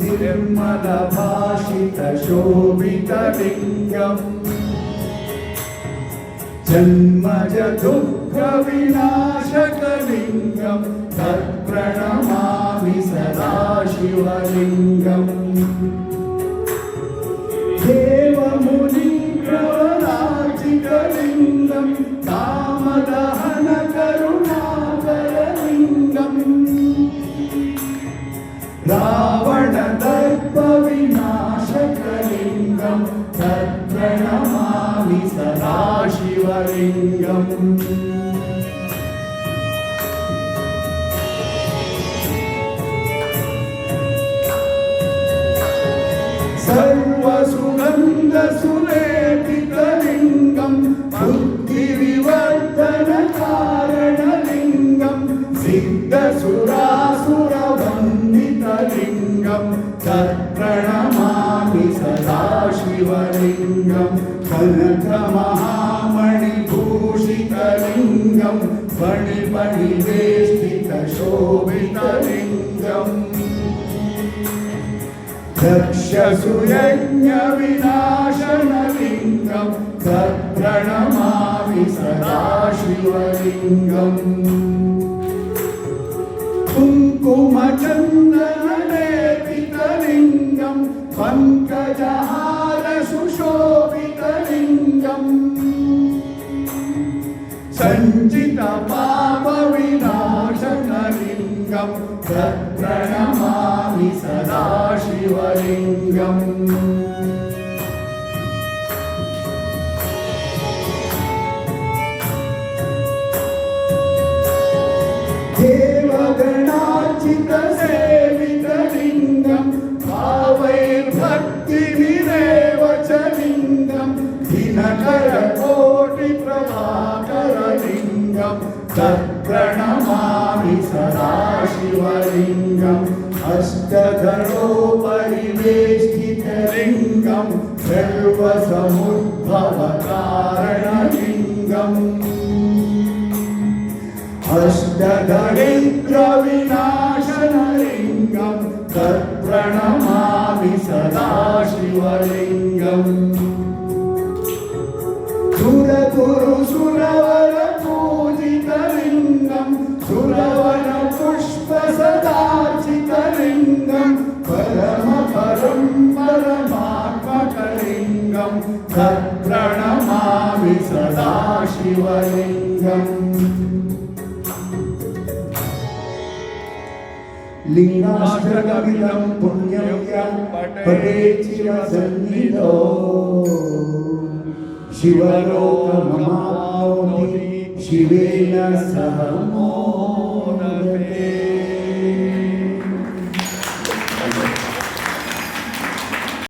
निर्मलभाषितशोभितलिङ्गम् जन्मज दुःखविनाशकलिङ्गं तत्प्रणमामि सदा शिवलिङ्गम् देवमुनिप्रवराजितलिङ्गं कामदहनकरुणाकरलिङ्गम् रावणदर्पविनाशकलिङ्गं तत्प्रणमामि सदा शिवलिङ्गम् सर्वसुगन्धसुलेपितलिङ्गं बुद्धिविवर्धनकारणलिङ्गं सिद्धसुरासुरवन्दितलिङ्गं तत्प्रणमामि सदा शिवलिङ्गं कनकमहामणिभूषितलिङ्गं फणिफणिवेष्टितशोभितलिङ्गम् दक्षसुयज्ञविनाशनलिङ्गं तत्प्रणमामि सदा शिवलिङ्गम् कुङ्कुमचन्दनलेपितलिङ्गं पङ्कजहारसुशोभितलिङ्गम् सञ्चितपापविनाशनलिङ्गं तत्प्रणमामि सदा शिवलिङ्गम् देवगणार्चितसेवितलिङ्गं भावैर्भक्तिविरेवचलिङ्गं दिनकरकोटिप्रभाकरलिङ्गं तत्प्रणमामि सदा शिवलिङ्गम् अष्टधरोपरिवेष्टितलिङ्गं सर्वसमुद्भवकारणलिङ्गम् अष्टदरिद्रविनाशनलिङ्गं तत्प्रणमामि सदा शिवलिङ्गम् सुरगुरुसुरवरपूजितलिङ्गं सुरवरपुष्पसदार्चितलिङ्गं परमपरं परमात्मकलिङ्गं तत्प्रणमामि सदा शिवलिङ्गम् लिङ्गाष्टकमिदं पुण्यं यं पठेत् शिवसन्निधौ शिवलोकमवाप्नोति शिवेन सह मोक्षम्।